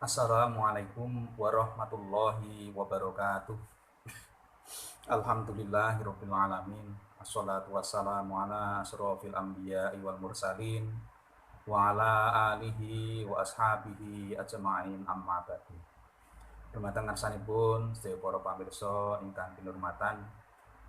Assalamualaikum warahmatullahi wabarakatuh. Alhamdulillahirabbil alamin. Assalatu wassalamu ala asyrofil anbiya'i wal mursalin wa ala alihi wa ashabihi ajma'in amma ba'du. Dumateng ngarsanipun sedaya para pamirsa ingkang kinurmatan,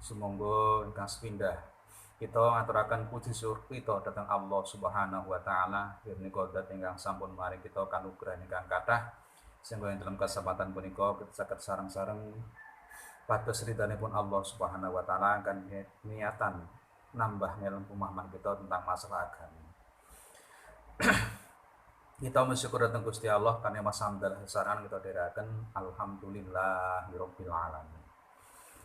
sumangga ingkang sepindah kita ngaturaken puji syukur kita dhateng Allah Subhanahu wa taala menika zat ingkang sampun maring kita kanugrahan ingkang kathah sehingga ing dalam kesempatan punika kita saged sareng-sareng pados ridhanipun Allah Subhanahu wa taala kan niatan nambah ngelmu pemahaman kita tentang masalah agama. Kita bersyukur datang Gusti Allah karena mas hamdal sesaran kita dherekaken alhamdulillahirabbil alamin.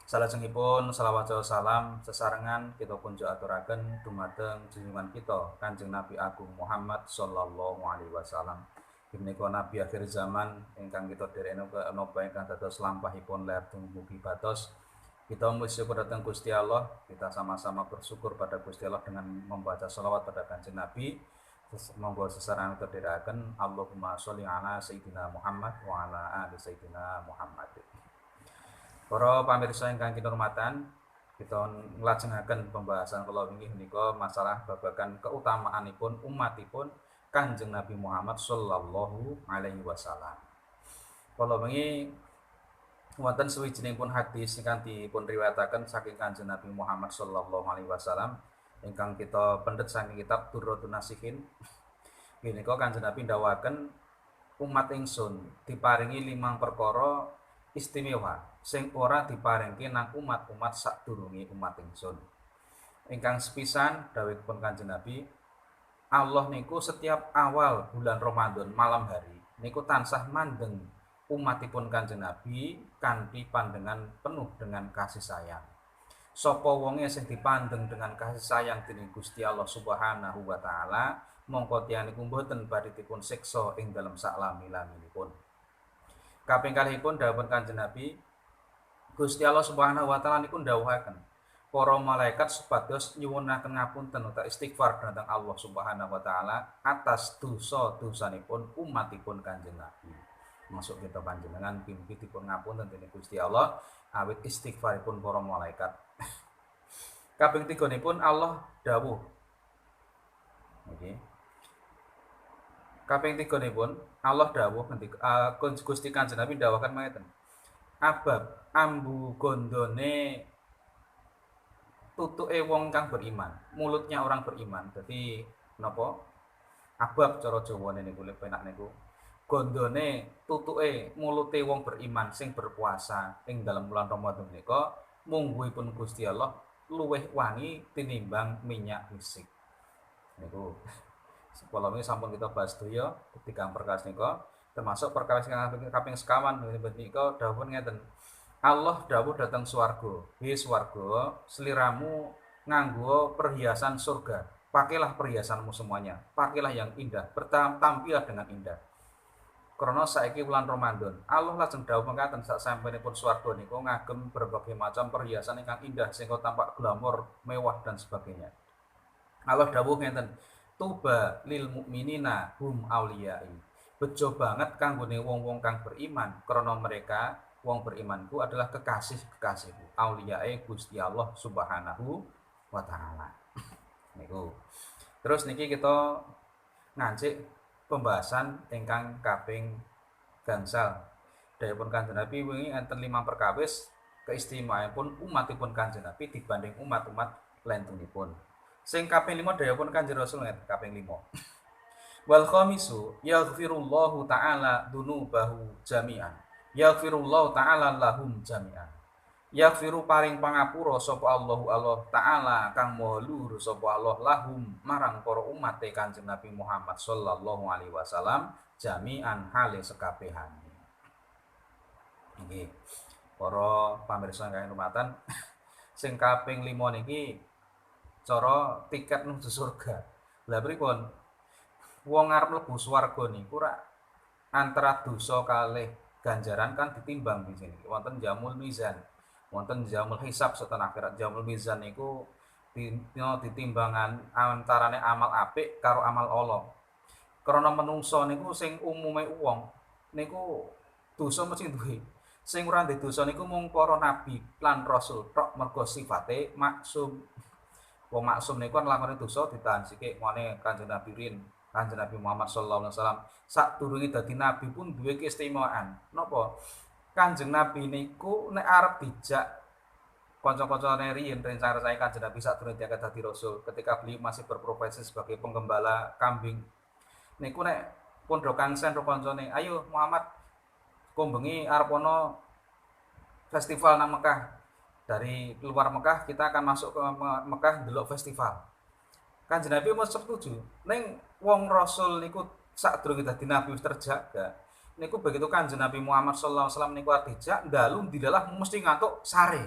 Salajengipun selawat salam sesarengan kita kunjuk aturaken dumateng junjungan kita Kanjeng Nabi Agung Muhammad sallallahu alaihi wasallam. Menika nabi akhir zaman ingkang kita dherekaken napa ingkang dados lampahipun layar dumugi batos. Kita bersyukur datang Gusti Allah, kita sama-sama bersyukur pada Gusti Allah dengan membaca sholawat pada Kanjeng Nabi. Monggo sesarengan kita dherekaken Allahumma sholli ala sayyidina Muhammad wa ala ali sayyidina Muhammad. Para pamirsa ingkang kinurmatan, kita nglajengaken pembahasan kula wingi menika masalah babagan keutamaanipun umatipun Kanjeng Nabi Muhammad sallallahu alaihi wasallam. Kula wingi wonten sawijinipun hadis ingkang dipun riwayataken saking Kanjeng Nabi Muhammad sallallahu alaihi wasallam ingkang kita pendet saking kitab Durratun Nasihin. Menika Kanjeng Nabi ndhawaken umat ingsun diparingi 5 perkara istimewa sing ora diparingke nang umat-umat sadurunge umat ingsun. Ingkang sepisan dawuhipun Kanjeng Nabi, Allah niku setiap awal bulan Ramadan malam hari niku tansah mandeng umatipun Kanjeng Nabi kanthi pandangan penuh dengan kasih sayang. Sapa wonge sing dipandeng dengan kasih sayang dening Gusti Allah Subhanahu wa taala, mongko tiyaniku mboten badhe dipun siksa ing dalem saklami-laminipun. Kaping kalihipun dawuh Kanjeng Nabi, Gusti Allah Subhanahu wa taala niku ndhawuhaken para malaikat supados nyuwunaken ngapunten utawa istighfar dhateng Allah Subhanahu wa taala atas dosa-dosanipun umatipun Kanjeng Nabi. Masuk kita panjenengan pimpi dipun ngapunten dening Gusti Allah awit istighfaripun para malaikat. Kaping tiganipun Allah dawuh. Nggih. Kaping tiganipun Allah dawuh Gusti Kanjeng Nabi dawuhaken mangeten. Abab ambu gondone tutuke wong kang beriman, mulutnya orang beriman. Dadi napa? Abab cara Jawane niku penak niku. Gondone tutuke mulute wong beriman sing berpuasa ing dalam bulan Ramadan menika mungguhipun Gusti Allah luwih wangi tinimbang minyak misik. Niku kula wingi sampun kita bahas doya tigang perkawis nika, termasuk perkawis kaping sekawan menika dawuh ngeten. Allah dawuh dhateng swarga, "He swarga, seliramu nganggo perhiasan surga. Pakailah perhiasanmu semuanya, pakailah yang indah, tampillah dengan indah." Karena saiki bulan Ramadan, Allah lajeng dawuh mekaten sak sampunipun swarga niku ngagem berbagai macam perhiasan ingkang indah sehingga tampak glamor, mewah dan sebagainya. Allah dawuh ngeten, "Tuba lil mukminina hum auliyai." Bejo banget kanggone wong-wong kang beriman, karena mereka wong berimanku adalah kekasih-kekasihku. Auliyai Gusti Allah Subhanahu wa taala. Niku. Terus niki kita ngancik pembahasan ingkang kaping gangsal. Dawuhipun Kanjeng Nabi wingi enten 5 perkawis keistimewaanipun umatipun Kanjeng Nabi dibanding umat-umat lentunipun. Sing kaping 5 dawuhipun Kanjeng Rasul kaping 5. Wal khamisu yaghfirullahu ta'ala dunubahu jami'an. Yaghfirullahu ta'ala lahum jami'an. Yaghfiru paring pangapura sapa Allah taala kang maha luhur sapa Allah lahum marang para umate Kanjeng Nabi Muhammad sallallahu alaihi wasallam jami'an hale sekabehane. Nggih. Para pamirsa ingkang hormatan, sing kaping 5 niki cara tiket menuju surga. Lah pripun? Wong arep mlebu swarga niku rak antara dosa kalih ganjaran kan ditimbang di sini. Wonten jamul mizan. Wonten jamul hisab setan akhirat. Jamul mizan niku ditimbangan antarane amal apik karo amal ala. Karena menungso niku sing umume wong niku dosa mesti duwe. Sing ora ndek dosa niku mung para nabi lan rasul tok mergo sifate maksum. Wong maksum niku kan lakone dosa ditahan sithik, ngene Kanjeng Nabi rin, Kanjeng Nabi Muhammad sallallahu alaihi wasallam sadurunge dadi nabi pun duwe keistimewaan. Napa? Kanjeng Nabi niku nek arep dijak kanca-kancane riyen rencana-rencana Kanjeng Nabi sadurunge diangkat dadi rasul, ketika beliau masih berprofesi sebagai penggembala kambing. Niku nek pun do kangen ro kancane, "Ayo Muhammad, kombengi arep ana festival nang Mekah." Dari luar Mekah kita akan masuk ke Mekah ndelok festival. Kanjeng Nabi mesti setuju. Ning wong rasul niku sadurunge dadi nabi wis terjaga. Niku begitu Kanjeng Nabi Muhammad sallallahu alaihi wasallam niku dijak dalu dilalah mesti ngantuk sare.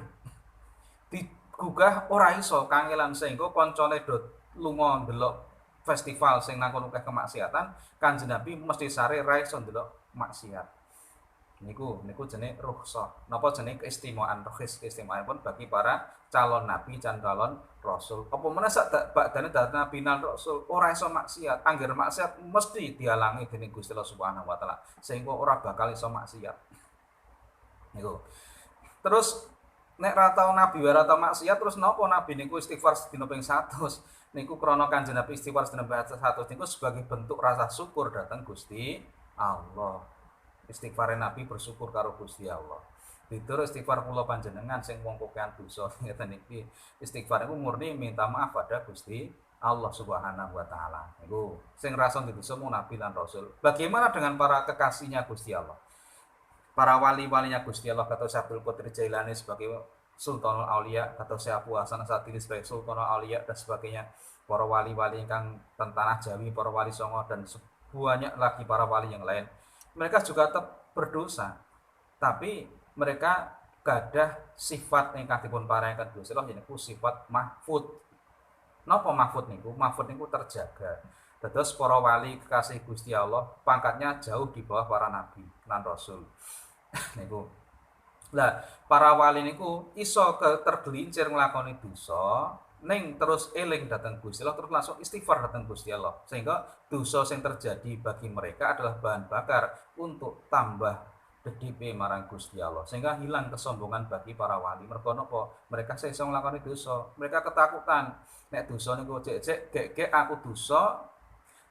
Digugah ora iso kangelan sehingga kancane do lunga ndelok festival sing nang kono kemaksiatan, Kanjeng Nabi mesti sare ra iso ndelok maksiat. Niku jenenge rukhsah. Napa jenenge keistimewaan, keistimewaan pun bagi para calon nabi dan calon rasul. Apa meneh sak badane dadi nabi lan rasul ora iso maksiat. Angger maksiat mesti dialangi dening Gusti Allah Subhanahu wa taala sehingga ora bakal iso maksiat. Niku. Terus nek ra tau nabi ora tau maksiat terus napa nabi niku istighfar sedina ping 100. Niku krana Kanjeng Nabi istighfar sedina ping 100 niku sebagai bentuk rasa syukur dhateng Gusti Allah. Istighfar Nabi bersyukur karo Gusti Allah. Ditur istighfar kula panjenengan sing wong kokean dosa ngeten iki. Istighfar iku murni minta maaf pada Gusti Allah Subhanahu wa taala. Niku sing rasa dosa mung nabi lan rasul. Bagaimana dengan para kekasihnya Gusti Allah? Para wali-walinya Gusti Allah kata Abdul Qadir Jailani sebagai Sultanul Aulia, kata Abu Hasan Asy'ari sebagai Sultanul Aulia dan sebagainya. Para wali-wali ingkang tanah Jawi, para wali Songo dan banyak lagi para wali yang lain. Mereka juga tetap berdosa, tapi mereka gadah sifat ingkang dipun paringaken Gusti Allah yaiku sifat mahfud. Napa mahfud niku? Mahfud niku terjaga. Dados para wali kekasih Gusti Allah pangkatnya jauh di bawah para nabi lan rasul. Niku. Lah, para wali niku iso tergelincir nglakoni dosa ning terus eling datang Gusti Allah terus langsung istighfar datang Gusti Allah sehingga dosa yang terjadi bagi mereka adalah bahan bakar untuk tambah dedipe marang Gusti Allah sehingga hilang kesombongan bagi para wali. Mergo napa? Mereka iso nglakoni dosa, mereka ketakutan nek dosa niku cek gek aku dosa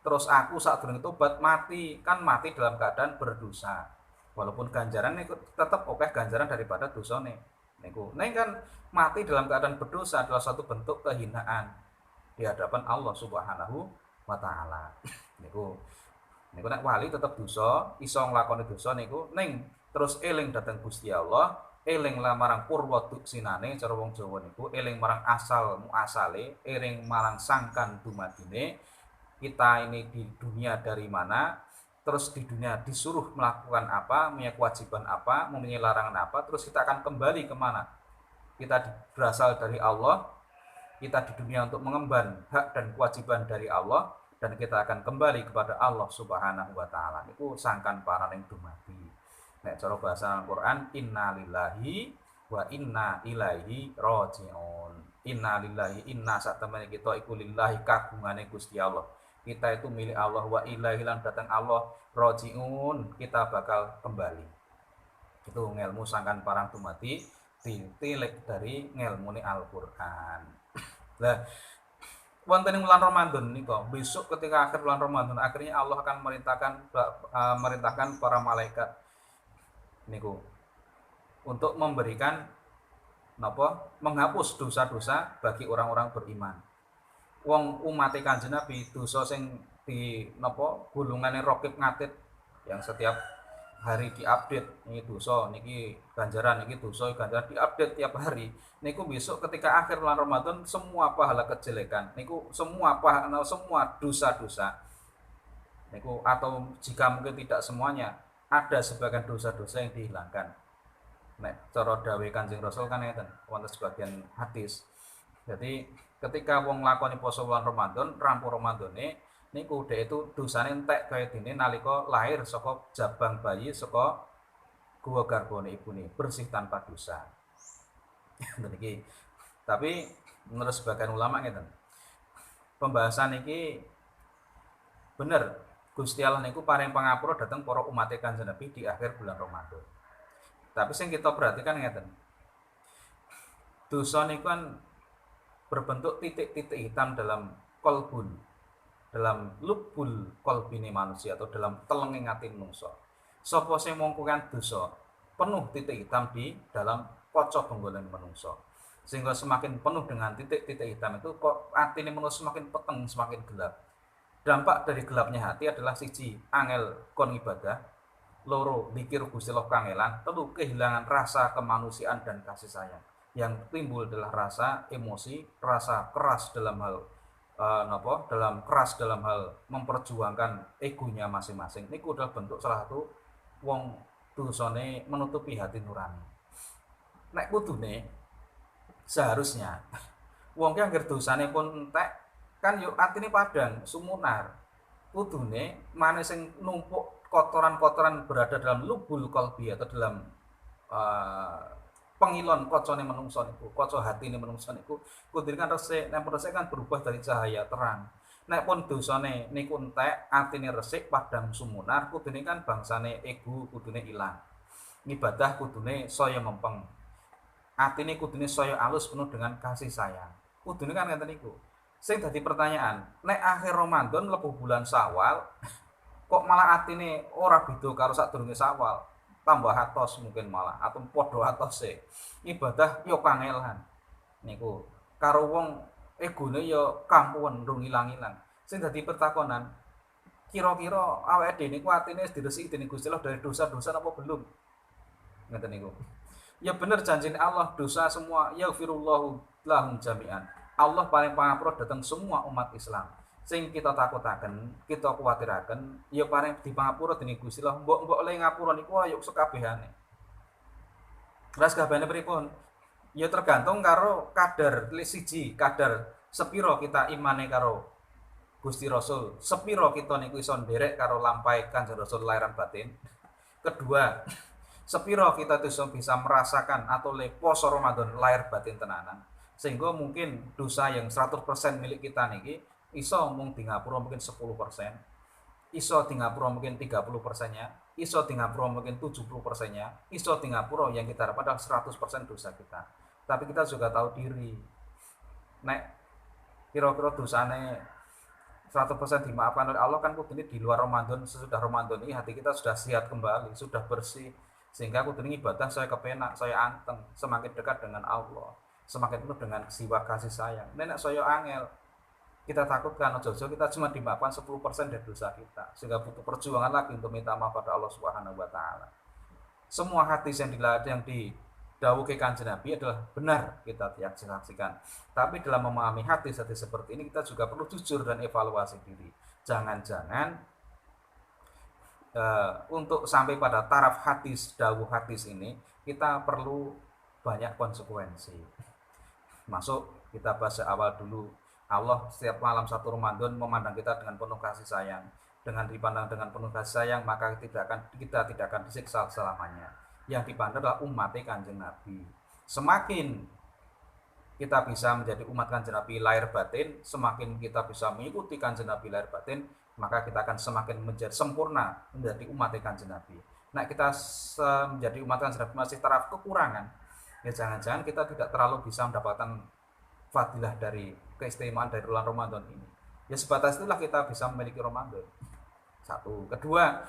terus aku sadurunge tobat mati, kan mati dalam keadaan berdosa. Walaupun ganjaran niku tetap oke ganjaran daripada dosane. Niku kan mati dalam keadaan berdosa adalah suatu bentuk kehinaan di hadapan Allah Subhanahu wa taala. Niku nek wali tetap dosa, iso nglakoni dosa niku ning terus eling dhateng Gusti Allah, eling marang purwa duksinane cara wong Jawa niku, eling marang asal muasale, eling marang sangkan dumadine. Kita ini di dunia dari mana? Terus di dunia disuruh melakukan apa, punya kewajiban apa, mempunyai larangan apa, terus kita akan kembali kemana? Kita berasal dari Allah, kita di dunia untuk mengemban hak dan kewajiban dari Allah, dan kita akan kembali kepada Allah Subhanahu wa taala. Niku sangkan para ning dumadi. Nek cara bahasa Al-Qur'an, inna lillahi wa inna ilaihi raji'un. Inna lillahi inna satemene kita iku lillahi kagungane Gusti Allah. Kita itu milik Allah wa ilaihi lan datang Allah rajiun, kita bakal kembali. Itu ngelmu sangkan parang dumati ditilik dari ngelmune Al-Qur'an. Lah wonten ing bulan Ramadan nika, besok ketika akhir bulan Ramadan akhirnya Allah akan merintahkan para malaikat niku untuk memberikan menghapus dosa-dosa bagi orang-orang beriman. Wong umat Kanjeng Nabi dosa sing di gulungane rokib ngatid yang setiap hari diupdate ini dosa niki ganjaran niki dosa ganjaran diupdate tiap hari niku besok ketika akhir bulan Ramadan semua pahala kejelekan niku semua dosa-dosa niku atau jika mungkin tidak semuanya ada sebagian dosa-dosa yang dihilangkan. Nek cara dawuh Kanjeng Rasul kan ngeten wonten sebagian hadis. Jadi ketika wong nglakoni poso bulan Ramadan, rampung Ramadane niku dhek itu dosane entek kaya dene nalika lahir saka jabang bayi saka guwa garbane ibune, bersih tanpa dosa. Niki. Tapi menurut sebagian ulama ngeten. Pembahasan iki bener Gusti Allah niku paring pangapura dhateng para umat Kanjeng Nabi di akhir bulan Ramadan. Tapi sing kita perhatikan ngeten. Dosa niku kan berbentuk titik-titik hitam dalam kolbun, dalam lubul kolbine manusia atau dalam telenging ati manungsa. Sapa sing melakukan dosa penuh titik hitam di dalam kaca penggolan manungsa. Sehingga semakin penuh dengan titik-titik hitam itu kok atine manungsa semakin peteng, semakin gelap. Dampak dari gelapnya hati adalah siji, angel kon ibadah, loro dikir Gusti Allah kangelan, telu kehilangan rasa kemanusiaan dan kasih sayang. Yang timbul adalah rasa emosi, rasa keras dalam hal dalam hal memperjuangkan egonya masing-masing. Ini adalah bentuk salah satu wong dosane menutupi hati nurani. Nek kudune seharusnya wong ki anggere dosane pun entek kan yo atine padang sumunar, kudune maneh sing numpuk kotoran-kotoran berada dalam lubul qalbi atau dalam pengilon kocone menungso niku, kaca hatine menungso niku kudune kan resik, nek resik kan berubah dari cahaya terang. Nek pun dosane niku entek, atine resik padang sumunar, kudune kan bangsane ego kudune ilang. Ibadah kudune saya mempeng. Atine kudune saya alus penuh dengan kasih sayang. Kudune kan ngeten niku. Sing dadi pertanyaan, nek akhir Ramadan mlebu bulan Syawal kok malah atine ora beda karo sadurunge Syawal, tambah atos mungkin malah atau padha atose. Ibadah yo kangelan niku. Karo wong egone yo kampuhen ndung ilang-ilang. Sing dadi pertakonan, kira-kira awake dhewe niku atine wis diresiki dening Gusti Allah dari dosa-dosa apa belum? Ngeten niku. Ya bener janjine Allah, dosa semua yaghfirullahu lahum jami'an. Allah paling pangapura datang semua umat Islam. Sing kita takutaken, kita kuwatiraken, ya paling dipangapura dening Gusti Allah. Mbok-mbok le ngapura niku ayo sekabehane. Ras kabehane pripun? Ya tergantung karo kadar siji, kadar sepiro kita imane karo Gusti Rasul, sepiro kita niku iso nderek karo lampahe Kanjeng Rasul lahiran batin. Kedua, sepiro kita bisa merasakan atau le poso Ramadan lahir batin tenanan. Sehingga mungkin dosa yang 100% milik kita niki iso mung di ngapura mungkin 10%, iso di ngapura mungkin 30%-nya, iso di ngapura mungkin 70%-nya, iso di ngapura yang kita dapat adalah 100% dosa kita. Tapi kita juga tahu diri, nek kira-kira dosane 100% dimaafkan oleh Allah kan kudune di luar Ramadan, sesudah Ramadan ini hati kita sudah sehat kembali, sudah bersih, sehingga kudune ibadah saya kepenak, saya anteng, semakin dekat dengan Allah, semakin penuh dengan jiwa kasih sayang. Nenek saya angel, kita takutkan ojo-ojo kita cuma dimaafkan 10% dari dosa kita, sehingga butuh perjuangan lagi untuk minta maaf pada Allah Subhanahu wa taala. Semua hadis yang didhawuhi Kanjeng Nabi adalah benar kita saksikan. Tapi dalam memahami hadis-hadis seperti ini kita juga perlu jujur dan evaluasi diri. Jangan-jangan untuk sampai pada taraf hadis, dawuh hadis ini kita perlu banyak konsekuensi. Masuk kita bahas awal dulu. Allah setiap malam satu Ramadan memandang kita dengan penuh kasih sayang. Dengan dipandang dengan penuh kasih sayang, maka kita tidak akan disiksa selamanya. Yang dipandang adalah umat Kanjeng Nabi. Semakin kita bisa menjadi umat Kanjeng Nabi lahir batin, semakin kita bisa mengikuti Kanjeng Nabi lahir batin, maka kita akan semakin menjadi sempurna menjadi umat Kanjeng Nabi. Nah, kita menjadi umat Kanjeng Nabi masih taraf kekurangan, ya jangan-jangan kita tidak terlalu bisa mendapatkan fadilah dari keistimewaan dari bulan Ramadan ini. Ya sebatas itulah kita bisa memiliki Ramadan. Satu. Kedua,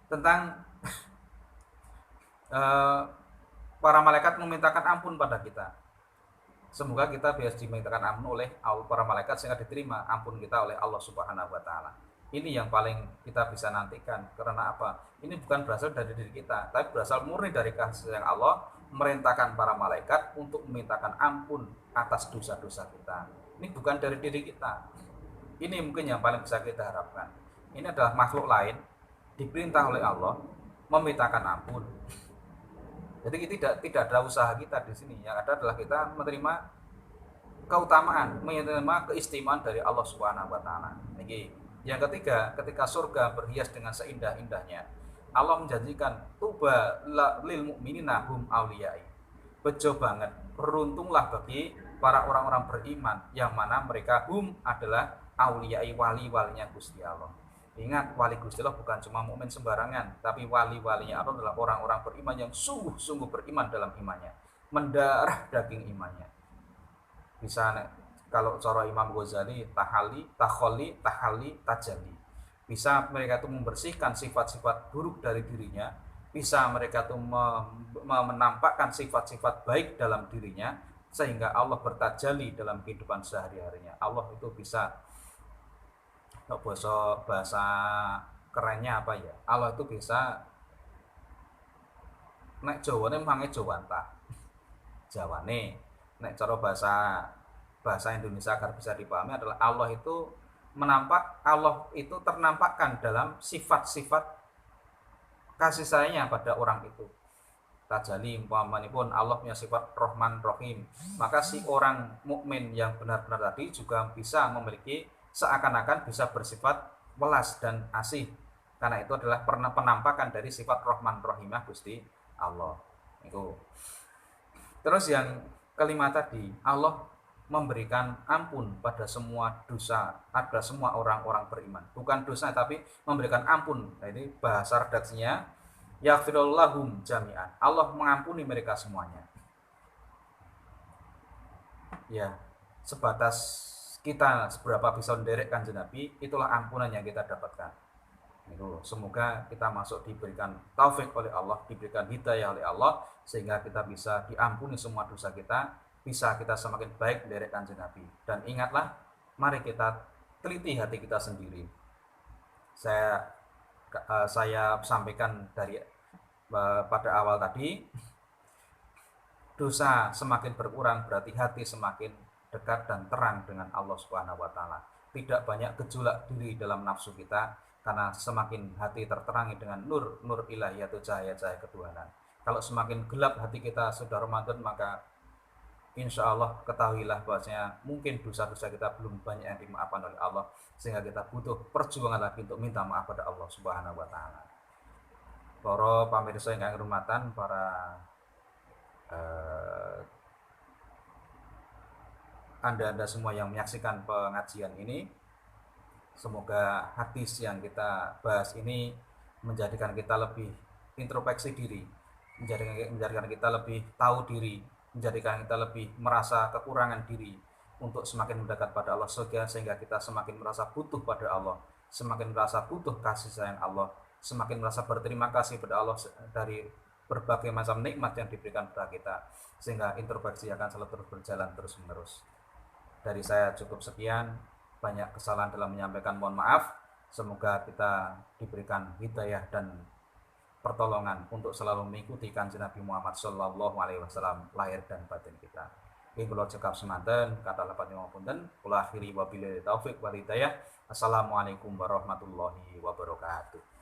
tentang para malaikat memintakan ampun pada kita. Semoga kita biasa dimintakan ampun oleh para malaikat sehingga diterima ampun kita oleh Allah Subhanahu wa taala. Ini yang paling kita bisa nantikan. Karena apa? Ini bukan berasal dari diri kita, tapi berasal murni dari kasih sayang Allah merintahkan para malaikat untuk memintakan ampun atas dosa-dosa kita. Ini bukan dari diri kita. Ini mungkin yang paling bisa kita harapkan. Ini adalah makhluk lain diperintah oleh Allah memintakan ampun. Jadi tidak ada usaha kita di sini. Yang ada adalah kita menerima keutamaan, menerima keistimewaan dari Allah Subhanahu wa taala. Yang ketiga, ketika surga berhias dengan seindah-indahnya, Allah menjanjikan tuba lil mu'minina hum auliyai. Bejo banget, beruntunglah bagi para orang-orang beriman yang mana mereka hum adalah auliyai wali-walinya Gusti Allah. Ingat, wali Gusti Allah bukan cuma mukmin sembarangan, tapi wali-walinya Allah adalah orang-orang beriman yang sungguh-sungguh beriman dalam imannya, mendarah daging imannya. Bisa kalau cara Imam Ghazali, tahalli, tajalli. Bisa mereka itu membersihkan sifat-sifat buruk dari dirinya, bisa mereka itu menampakkan sifat-sifat baik dalam dirinya, sehingga Allah bertajalli dalam kehidupan sehari-harinya. Allah itu bisa, bahasa kerennya apa ya, Allah itu bisa nek Jawane mange Jawanta Jawane, nek cara bahasa Indonesia agar bisa dipahami adalah Allah itu ternampakkan dalam sifat-sifat kasih sayangnya pada orang itu. Tajali umpamanya pun Allah punya sifat Rahman Rahim, maka si orang mukmin yang benar-benar tadi juga bisa memiliki seakan-akan bisa bersifat welas dan asih, karena itu adalah penampakan dari sifat Rahman Rahimah Gusti Allah itu. Terus yang kelima tadi, Allah memberikan ampun pada semua dosa, ada semua orang-orang beriman, bukan dosa tapi memberikan ampun. Nah, ini bahasa redaksinya yaghfirullahum jami'an, Allah mengampuni mereka semuanya. Ya, sebatas kita seberapa bisa menderek Kanjeng Nabi, itulah ampunan yang kita dapatkan. Itu semoga kita masuk diberikan taufik oleh Allah, diberikan hidayah oleh Allah, sehingga kita bisa diampuni semua dosa kita, bisa kita semakin baik menderek Kanjeng Nabi. Dan ingatlah, mari kita teliti hati kita sendiri. Saya sampaikan pada awal tadi, dosa semakin berkurang berarti hati semakin dekat dan terang dengan Allah Subhanahu wa taala. Tidak banyak gejolak diri dalam nafsu kita, karena semakin hati terterangi dengan nur ilahi atau cahaya-cahaya ketuhanan. Kalau semakin gelap hati kita sudah Ramadan, maka insya Allah ketahuilah bahwasanya mungkin dosa-dosa kita belum banyak yang dimaafkan oleh Allah, sehingga kita butuh perjuangan lagi untuk minta maaf pada Allah Subhanahu wa taala. Para pamirsa yang kehormatan, para Anda semua yang menyaksikan pengajian ini, semoga hadis yang kita bahas ini menjadikan kita lebih introspeksi diri, menjadikan kita lebih tahu diri, menjadikan kita lebih merasa kekurangan diri untuk semakin mendekat pada Allah, sehingga kita semakin merasa butuh pada Allah, semakin merasa butuh kasih sayang Allah, semakin merasa berterima kasih pada Allah dari berbagai macam nikmat yang diberikan kepada kita, sehingga introspeksi akan selalu terus berjalan terus menerus. Dari saya cukup sekian, banyak kesalahan dalam menyampaikan, mohon maaf. Semoga kita diberikan hidayah dan pertolongan untuk selalu mengikuti Kanjeng Nabi Muhammad sallallahu alaihi wasallam lahir dan batin kita. Ini kula cekap semanten, kata lepat ngapunten, kula akhiri wabillahi taufik wal hidayah. Assalamualaikum warahmatullahi wabarakatuh.